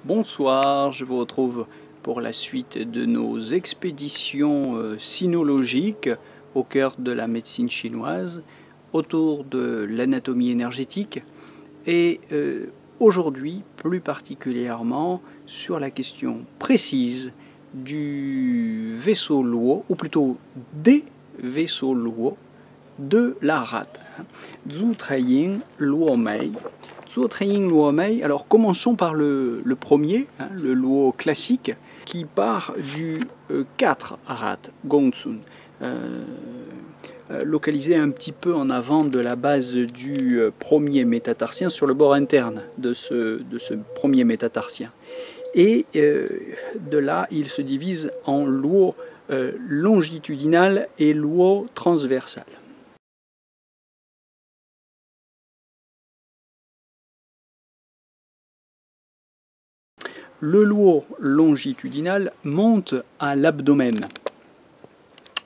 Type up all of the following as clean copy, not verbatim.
Bonsoir, je vous retrouve pour la suite de nos expéditions sinologiques au cœur de la médecine chinoise autour de l'anatomie énergétique et aujourd'hui plus particulièrement sur la question précise du vaisseau Luo, ou plutôt des vaisseaux Luo de la rate. Zhu Treying Luo Mei. Zhu Treying Luo Mei. Alors commençons par le premier, le Luo classique, qui part du 4 rate Gongsun, localisé un petit peu en avant de la base du premier métatarsien, sur le bord interne de ce premier métatarsien. Et de là, il se divise en Luo longitudinal et Luo transversal. Le Luo longitudinal monte à l'abdomen,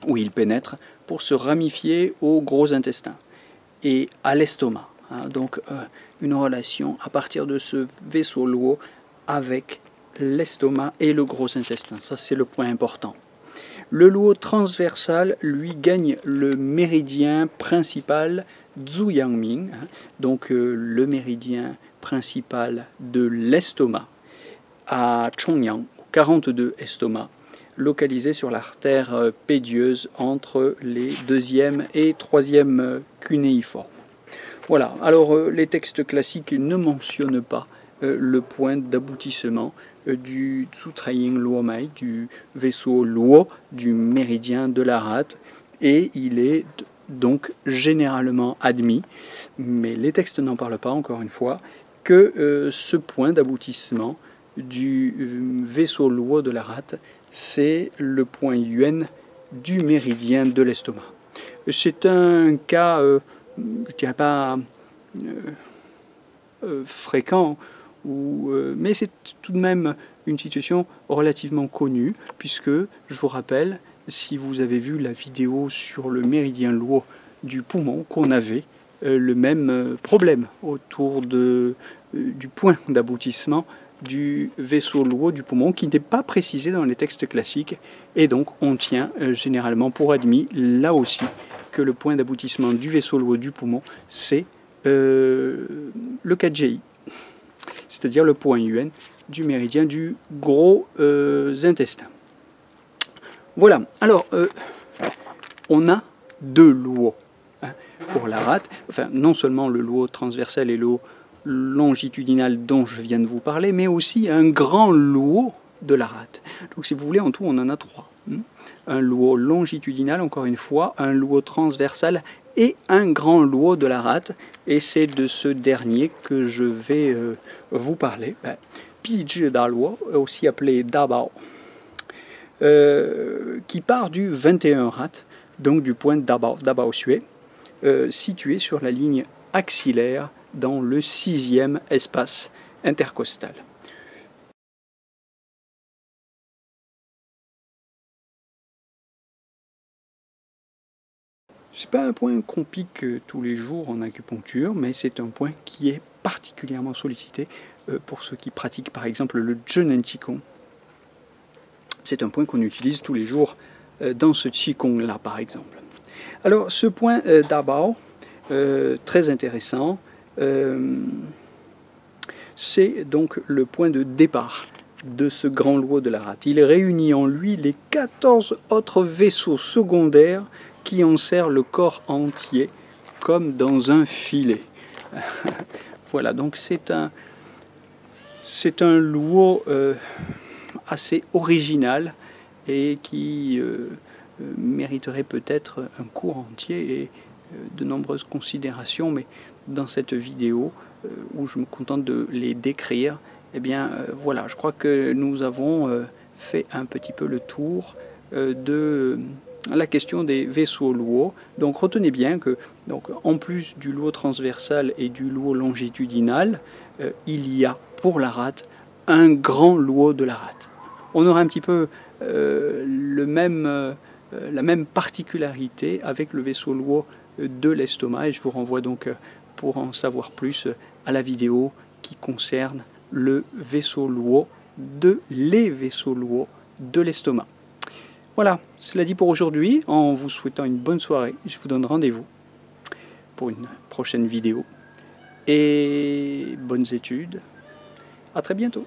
où il pénètre pour se ramifier au gros intestin et à l'estomac. Donc une relation à partir de ce vaisseau Luo avec l'estomac et le gros intestin. Ça, c'est le point important. Le Luo transversal, lui, gagne le méridien principal Zuyangming, donc le méridien principal de l'estomac, à Chongyang, 42 estomacs, localisé sur l'artère pédieuse entre les 2e et 3e cunéiformes. Voilà, alors les textes classiques ne mentionnent pas le point d'aboutissement du Zhu Treying Luo Mei, du vaisseau Luo, du méridien de la rate, et il est donc généralement admis, mais les textes n'en parlent pas encore une fois, que ce point d'aboutissement du vaisseau Luo de la rate, c'est le point Yuan du méridien de l'estomac. C'est un cas, je ne dirais pas fréquent, mais c'est tout de même une situation relativement connue, puisque, je vous rappelle, si vous avez vu la vidéo sur le méridien Luo du poumon, qu'on avait le même problème autour du point d'aboutissement du vaisseau Luo du poumon, qui n'est pas précisé dans les textes classiques, et donc on tient généralement pour admis, là aussi, que le point d'aboutissement du vaisseau Luo du poumon, c'est le 4GI, c'est-à-dire le point Yuan du méridien du gros intestin. Voilà, alors on a deux Luo pour la rate, enfin non seulement le Luo transversal et le longitudinal dont je viens de vous parler, mais aussi un grand Luo de la rate. Donc si vous voulez, en tout, on en a trois. Un Luo longitudinal, encore une fois, un Luo transversal et un grand Luo de la rate. Et c'est de ce dernier que je vais vous parler. Pizhi Da Luo, aussi appelé Dabao, qui part du 21 rate, donc du point Dabao, Dabao Sue, situé sur la ligne axillaire dans le 6e espace intercostal. Ce n'est pas un point qu'on pique tous les jours en acupuncture, mais c'est un point qui est particulièrement sollicité pour ceux qui pratiquent par exemple le Zhenan Qigong. C'est un point qu'on utilise tous les jours dans ce Qigong-là par exemple. Alors ce point Dabao, très intéressant, c'est donc le point de départ de ce grand Luo de la rate. Il réunit en lui les 14 autres vaisseaux secondaires qui enserrent le corps entier comme dans un filet. Voilà, donc c'est un Luo assez original et qui mériterait peut-être un cours entier et de nombreuses considérations, mais dans cette vidéo où je me contente de les décrire, eh bien voilà, je crois que nous avons fait un petit peu le tour de la question des vaisseaux Luo. Donc retenez bien que, donc, en plus du Luo transversal et du Luo longitudinal, il y a pour la rate un grand Luo de la rate. On aura un petit peu la même particularité avec le vaisseau Luo de l'estomac, et je vous renvoie donc pour en savoir plus à la vidéo qui concerne les vaisseaux lourds de l'estomac. Voilà, cela dit pour aujourd'hui. En vous souhaitant une bonne soirée, je vous donne rendez-vous pour une prochaine vidéo. Et bonnes études. À très bientôt.